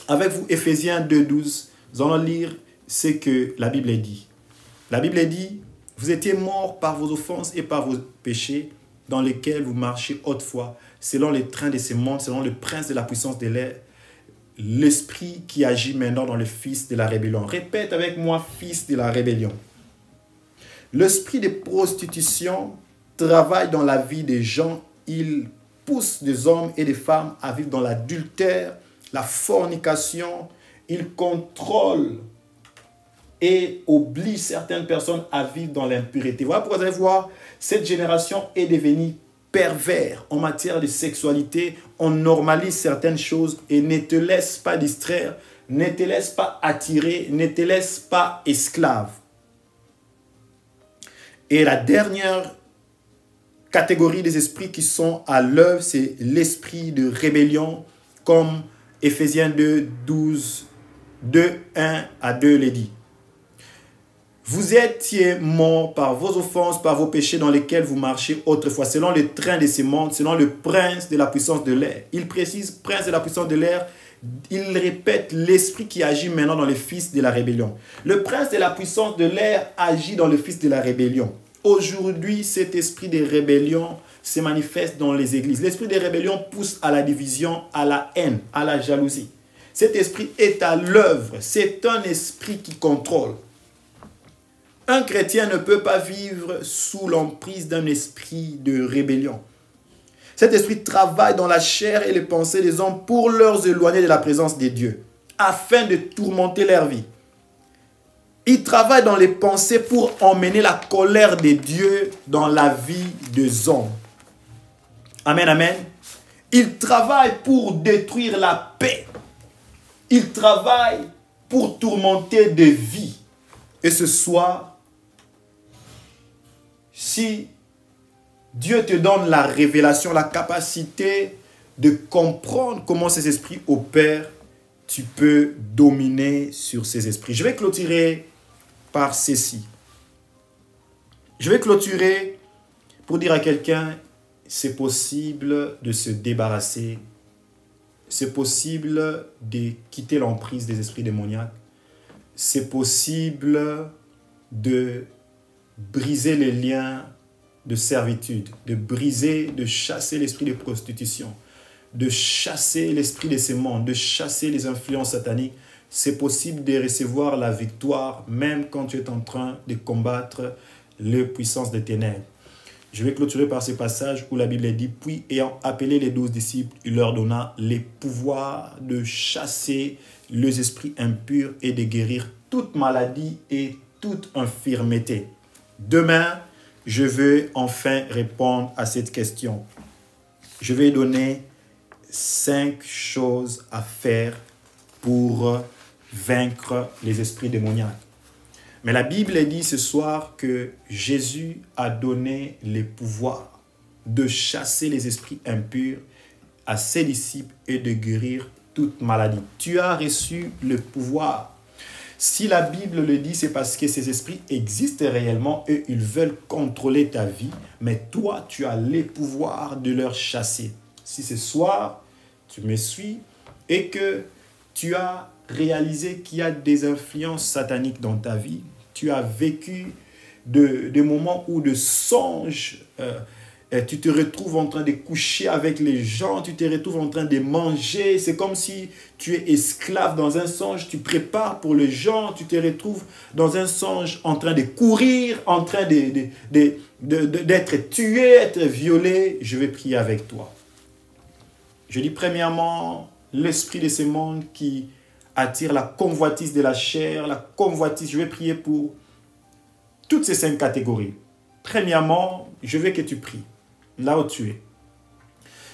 avec vous Éphésiens 2.12. Nous allons lire ce que la Bible dit. La Bible dit, vous étiez morts par vos offenses et par vos péchés dans lesquels vous marchez autrefois, selon les trains de ce monde, selon le prince de la puissance de l'air, l'esprit qui agit maintenant dans le fils de la rébellion. Répète avec moi, fils de la rébellion. L'esprit de prostitution travaille dans la vie des gens. Il pousse des hommes et des femmes à vivre dans l'adultère, la fornication. Il contrôle et oblige certaines personnes à vivre dans l'impureté. Voilà pourquoi vous allez voir, cette génération est devenue pervers en matière de sexualité. On normalise certaines choses et ne te laisse pas distraire, ne te laisse pas attirer, ne te laisse pas esclave. Et la dernière catégorie des esprits qui sont à l'œuvre, c'est l'esprit de rébellion, comme Éphésiens 2, 12, 2, 1 à 2 les dit. Vous étiez morts par vos offenses, par vos péchés dans lesquels vous marchez autrefois, selon le train de ces mondes, selon le prince de la puissance de l'air. Il précise, prince de la puissance de l'air, il répète l'esprit qui agit maintenant dans les fils de la rébellion. Le prince de la puissance de l'air agit dans le fils de la rébellion. Aujourd'hui, cet esprit de rébellion se manifeste dans les églises. L'esprit de rébellion pousse à la division, à la haine, à la jalousie. Cet esprit est à l'œuvre. C'est un esprit qui contrôle. Un chrétien ne peut pas vivre sous l'emprise d'un esprit de rébellion. Cet esprit travaille dans la chair et les pensées des hommes pour leur éloigner de la présence de Dieu, afin de tourmenter leur vie. Il travaille dans les pensées pour emmener la colère de Dieu dans la vie des hommes. Amen, amen. Il travaille pour détruire la paix. Il travaille pour tourmenter des vies. Et ce soir, si Dieu te donne la révélation, la capacité de comprendre comment ces esprits opèrent, tu peux dominer sur ces esprits. Je vais clôturer par ceci. Je vais clôturer pour dire à quelqu'un, c'est possible de se débarrasser. C'est possible de quitter l'emprise des esprits démoniaques. C'est possible de briser les liens de servitude, de briser, de chasser l'esprit de prostitution, de chasser l'esprit de ces mondes, de chasser les influences sataniques. C'est possible de recevoir la victoire même quand tu es en train de combattre les puissances des ténèbres. Je vais clôturer par ce passage où la Bible dit « Puis ayant appelé les 12 disciples, il leur donna les pouvoirs de chasser les esprits impurs et de guérir toute maladie et toute infirmité. » Demain, je vais enfin répondre à cette question. Je vais donner 5 choses à faire pour vaincre les esprits démoniaques. Mais la Bible dit ce soir que Jésus a donné les pouvoirs de chasser les esprits impurs à ses disciples et de guérir toute maladie. Tu as reçu le pouvoir. Si la Bible le dit, c'est parce que ces esprits existent réellement et ils veulent contrôler ta vie. Mais toi, tu as les pouvoirs de leur chasser. Si ce soir, tu me suis et que tu as réalisé qu'il y a des influences sataniques dans ta vie, tu as vécu des moments où de songes, tu te retrouves en train de coucher avec les gens, tu te retrouves en train de manger. C'est comme si tu es esclave dans un songe, tu prépares pour les gens, tu te retrouves dans un songe en train de courir, en train d'être tué, être violé. Je vais prier avec toi. Je dis premièrement, l'esprit de ce monde qui attire la convoitise de la chair, la convoitise. Je vais prier pour toutes ces 5 catégories. Premièrement, je veux que tu pries. Là où tu es.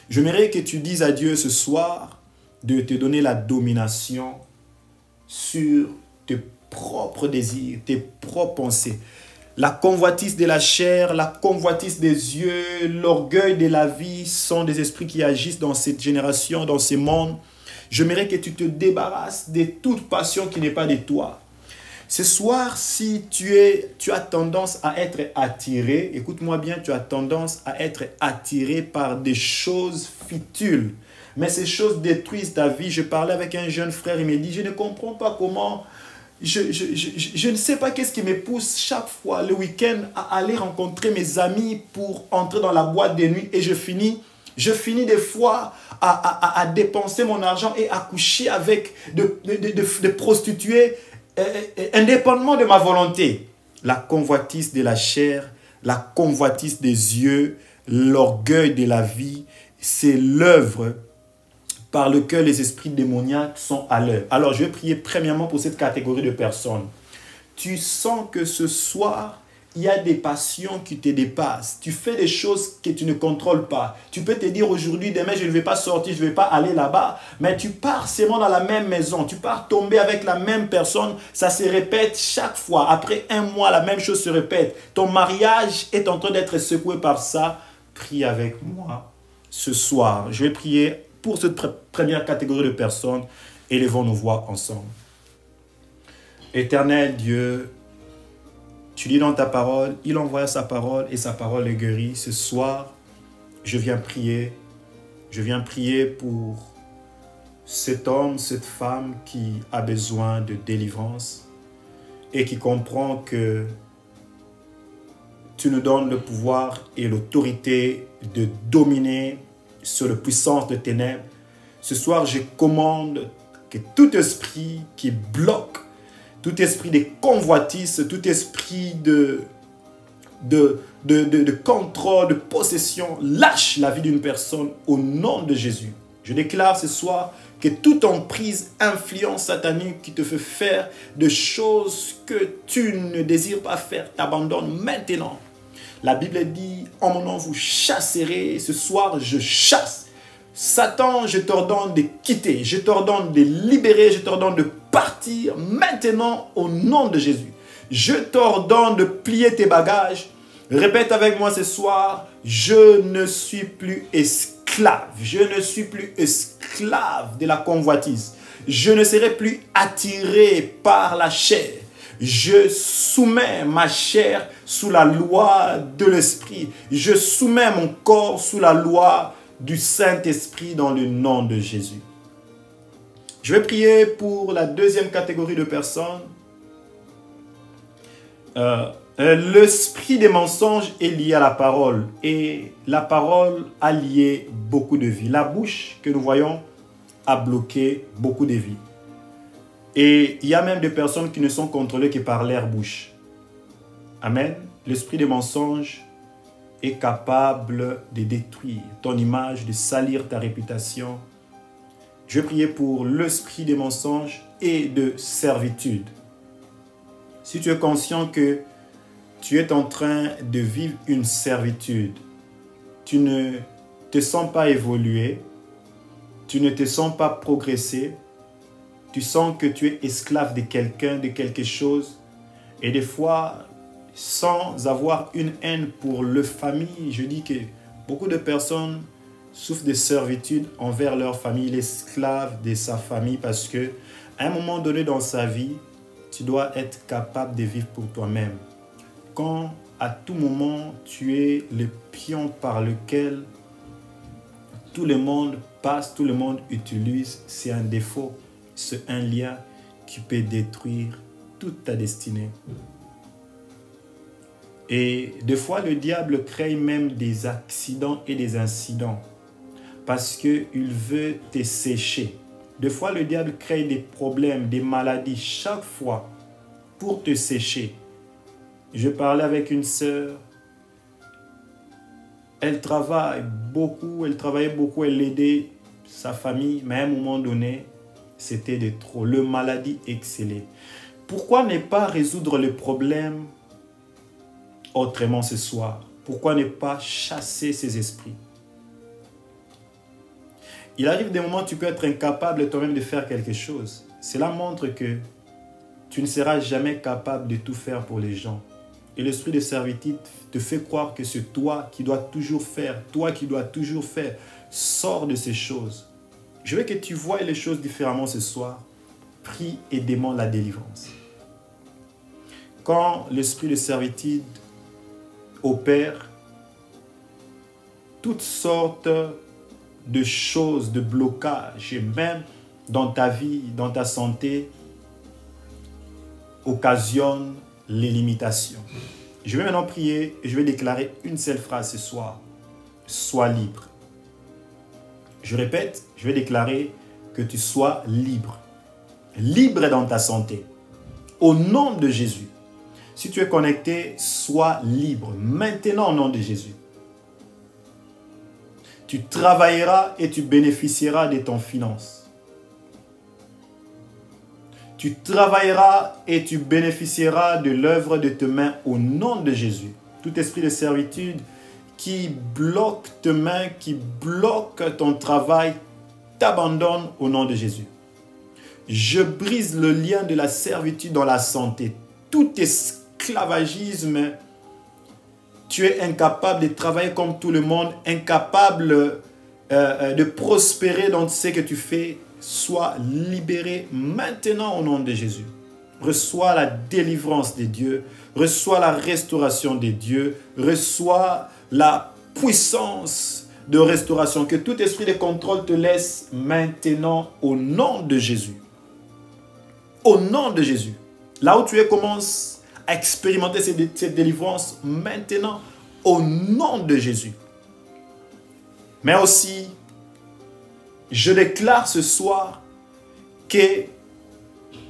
J'aimerais que tu dises à Dieu ce soir de te donner la domination sur tes propres désirs, tes propres pensées. La convoitise de la chair, la convoitise des yeux, l'orgueil de la vie sont des esprits qui agissent dans cette génération, dans ce monde. J'aimerais que tu te débarrasses de toute passion qui n'est pas de toi. Ce soir, si tu as tendance à être attiré, écoute-moi bien, tu as tendance à être attiré par des choses fitules. Mais ces choses détruisent ta vie. Je parlais avec un jeune frère, il me dit, je ne comprends pas comment, je ne sais pas qu'est-ce qui me pousse chaque fois le week-end à aller rencontrer mes amis pour entrer dans la boîte de nuit et je finis des fois à dépenser mon argent et à coucher avec des prostituées indépendamment de ma volonté. La convoitise de la chair, la convoitise des yeux, l'orgueil de la vie, c'est l'œuvre par laquelle les esprits démoniaques sont à l'œuvre. Alors, je vais prier premièrement pour cette catégorie de personnes. Tu sens que ce soir, il y a des passions qui te dépassent. Tu fais des choses que tu ne contrôles pas. Tu peux te dire aujourd'hui, demain, je ne vais pas sortir, je ne vais pas aller là-bas. Mais tu pars seulement dans la même maison. Tu pars tomber avec la même personne. Ça se répète chaque fois. Après un mois, la même chose se répète. Ton mariage est en train d'être secoué par ça. prie avec moi ce soir. Je vais prier pour cette première catégorie de personnes. Élevons nos voix ensemble. Éternel Dieu, tu dis dans ta parole, il envoie sa parole et sa parole est guérie. Ce soir, je viens prier. Je viens prier pour cet homme, cette femme qui a besoin de délivrance et qui comprend que tu nous donnes le pouvoir et l'autorité de dominer sur la puissance de ténèbres. Ce soir, je commande que tout esprit qui bloque, tout esprit de convoitise, tout esprit de contrôle, de possession, lâche la vie d'une personne au nom de Jésus. Je déclare ce soir que toute emprise, influence satanique qui te fait faire des choses que tu ne désires pas faire, t'abandonne maintenant. La Bible dit, en mon nom vous chasserez. Ce soir, je chasse. Satan, je t'ordonne de quitter, je t'ordonne de libérer, je t'ordonne de partir maintenant au nom de Jésus. Je t'ordonne de plier tes bagages. Répète avec moi ce soir, je ne suis plus esclave. Je ne suis plus esclave de la convoitise. Je ne serai plus attiré par la chair. Je soumets ma chair sous la loi de l'esprit. Je soumets mon corps sous la loi du Saint-Esprit dans le nom de Jésus. Je vais prier pour la deuxième catégorie de personnes. L'esprit des mensonges est lié à la parole et la parole a lié beaucoup de vies. La bouche que nous voyons a bloqué beaucoup de vies. Et il y a même des personnes qui ne sont contrôlées que par leur bouche. Amen. L'esprit des mensonges est capable de détruire ton image, de salir ta réputation. Je vais prier pour l'esprit des mensonges et de servitude. Si tu es conscient que tu es en train de vivre une servitude, tu ne te sens pas évoluer, tu ne te sens pas progresser, tu sens que tu es esclave de quelqu'un, de quelque chose, et des fois, sans avoir une haine pour leur famille, je dis que beaucoup de personnes souffrent de servitude envers leur famille, l'esclave de sa famille, parce que à un moment donné dans sa vie, tu dois être capable de vivre pour toi-même. Quand à tout moment, tu es le pion par lequel tout le monde passe, tout le monde utilise, c'est un défaut, c'est un lien qui peut détruire toute ta destinée. Et des fois, le diable crée même des accidents et des incidents parce qu'il veut te sécher. Des fois, le diable crée des problèmes, des maladies chaque fois pour te sécher. Je parlais avec une sœur. Elle travaillait beaucoup, elle aidait sa famille, mais à un moment donné, c'était de trop. Le maladie excellait. Pourquoi ne pas résoudre le problème autrement ce soir? Pourquoi ne pas chasser ces esprits? Il arrive des moments où tu peux être incapable toi-même de faire quelque chose. Cela montre que tu ne seras jamais capable de tout faire pour les gens. Et l'esprit de servitude te fait croire que c'est toi qui dois toujours faire, toi qui dois toujours faire. Sors de ces choses. Je veux que tu vois les choses différemment ce soir. Prie et demande la délivrance. Quand l'esprit de servitude opère, toutes sortes de choses, de blocages, et même dans ta vie, dans ta santé, occasionnent les limitations. Je vais maintenant prier et je vais déclarer une seule phrase ce soir. Sois libre. Je répète, je vais déclarer que tu sois libre. Libre dans ta santé. Au nom de Jésus. Si tu es connecté, sois libre. Maintenant au nom de Jésus. Tu travailleras et tu bénéficieras de ton finance. Tu travailleras et tu bénéficieras de l'œuvre de tes mains au nom de Jésus. Tout esprit de servitude qui bloque tes mains, qui bloque ton travail, t'abandonne au nom de Jésus. Je brise le lien de la servitude dans la santé. Tout esclavagisme tu es incapable de travailler comme tout le monde, incapable de prospérer dans ce que tu fais, sois libéré maintenant au nom de Jésus. Reçois la délivrance de Dieu, reçois la restauration de Dieu, reçois la puissance de restauration. Que tout esprit de contrôle te laisse maintenant au nom de Jésus. Au nom de Jésus. Là où tu es, commence à expérimenter cette délivrance maintenant au nom de Jésus. Mais aussi, je déclare ce soir que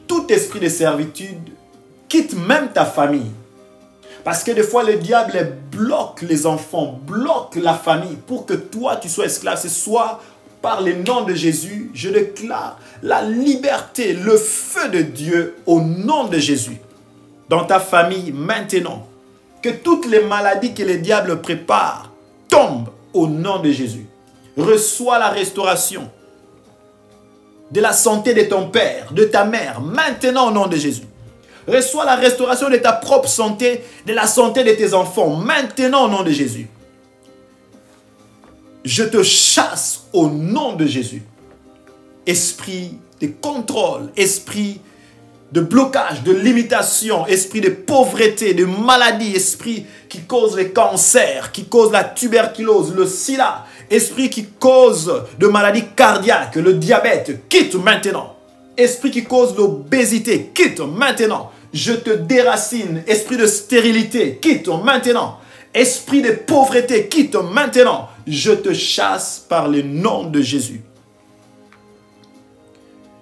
tout esprit de servitude quitte même ta famille. Parce que des fois, le diable bloque les enfants, bloque la famille pour que toi, tu sois esclave. Ce soir, par le nom de Jésus, je déclare la liberté, le feu de Dieu au nom de Jésus. Dans ta famille, maintenant, que toutes les maladies que le diable prépare tombent au nom de Jésus. Reçois la restauration de la santé de ton père, de ta mère, maintenant au nom de Jésus. Reçois la restauration de ta propre santé, de la santé de tes enfants, maintenant au nom de Jésus. Je te chasse au nom de Jésus. Esprit de contrôle, esprit de blocage, de limitation, esprit de pauvreté, de maladie, esprit qui cause les cancers, qui cause la tuberculose, le sida, esprit qui cause de maladies cardiaques, le diabète, quitte maintenant. Esprit qui cause l'obésité, quitte maintenant. Je te déracine. Esprit de stérilité, quitte maintenant. Esprit de pauvreté, quitte maintenant. Je te chasse par le nom de Jésus.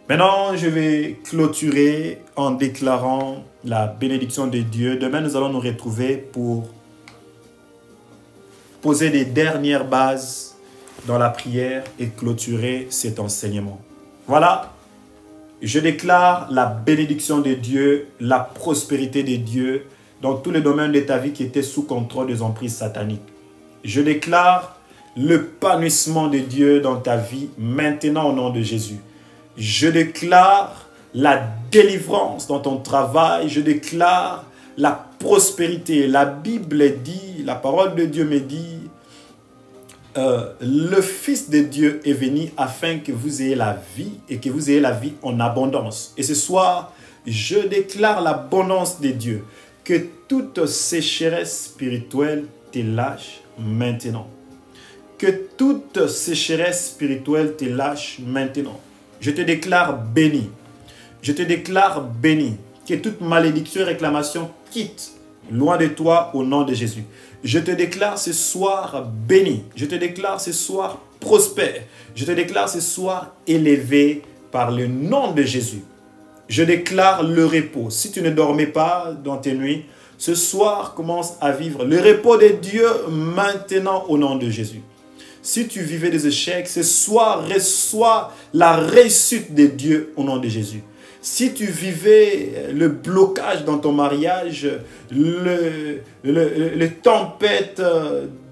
Maintenant, je vais clôturer en déclarant la bénédiction de Dieu. Demain, nous allons nous retrouver pour poser les dernières bases dans la prière et clôturer cet enseignement. Voilà, je déclare la bénédiction de Dieu, la prospérité de Dieu dans tous les domaines de ta vie qui étaient sous contrôle des emprises sataniques. Je déclare l'épanouissement de Dieu dans ta vie maintenant au nom de Jésus. Je déclare la délivrance dans ton travail. Je déclare la prospérité. La Bible dit, la parole de Dieu me dit, le Fils de Dieu est venu afin que vous ayez la vie et que vous ayez la vie en abondance. Et ce soir, je déclare l'abondance de Dieu. Que toute sécheresse spirituelle te lâche maintenant. Que toute sécheresse spirituelle te lâche maintenant. Je te déclare béni. Je te déclare béni. Que toute malédiction et réclamation quitte loin de toi au nom de Jésus. Je te déclare ce soir béni. Je te déclare ce soir prospère. Je te déclare ce soir élevé par le nom de Jésus. Je déclare le repos. Si tu ne dormais pas dans tes nuits, ce soir commence à vivre le repos de Dieu maintenant au nom de Jésus. Si tu vivais des échecs, ce soir reçois la réussite de Dieu au nom de Jésus. Si tu vivais le blocage dans ton mariage, les tempêtes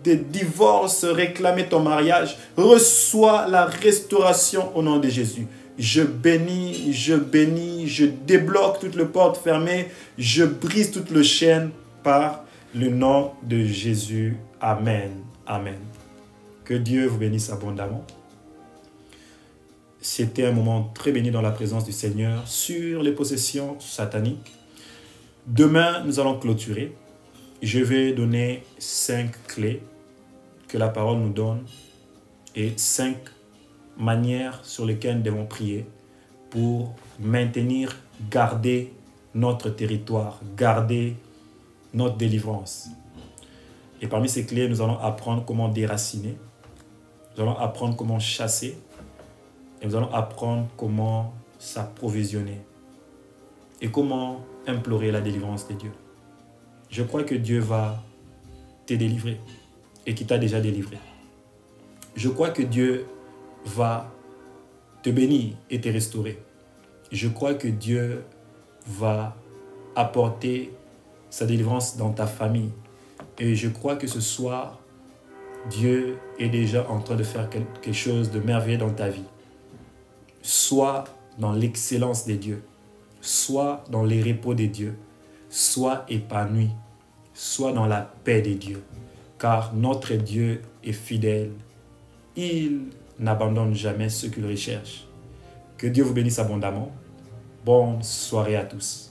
de divorce réclamaient ton mariage, reçois la restauration au nom de Jésus. Je bénis, je débloque toutes les portes fermées, je brise toutes les chaînes par le nom de Jésus. Amen. Amen. Que Dieu vous bénisse abondamment. C'était un moment très béni dans la présence du Seigneur sur les possessions sataniques. Demain, nous allons clôturer. Je vais donner 5 clés que la parole nous donne et 5 manières sur lesquelles nous devons prier pour maintenir, garder notre territoire, garder notre délivrance. Et parmi ces clés, nous allons apprendre comment déraciner, nous allons apprendre comment chasser, et nous allons apprendre comment s'approvisionner et comment implorer la délivrance de Dieu. Je crois que Dieu va te délivrer et qu'il t'a déjà délivré. Je crois que Dieu va te bénir et te restaurer. Je crois que Dieu va apporter sa délivrance dans ta famille. Et je crois que ce soir, Dieu est déjà en train de faire quelque chose de merveilleux dans ta vie. Sois dans l'excellence des dieux. Sois dans les repos des dieux. Sois épanoui. Sois dans la paix des dieux. car notre Dieu est fidèle. Il n'abandonne jamais ceux qu'il recherche. Que Dieu vous bénisse abondamment. Bonne soirée à tous.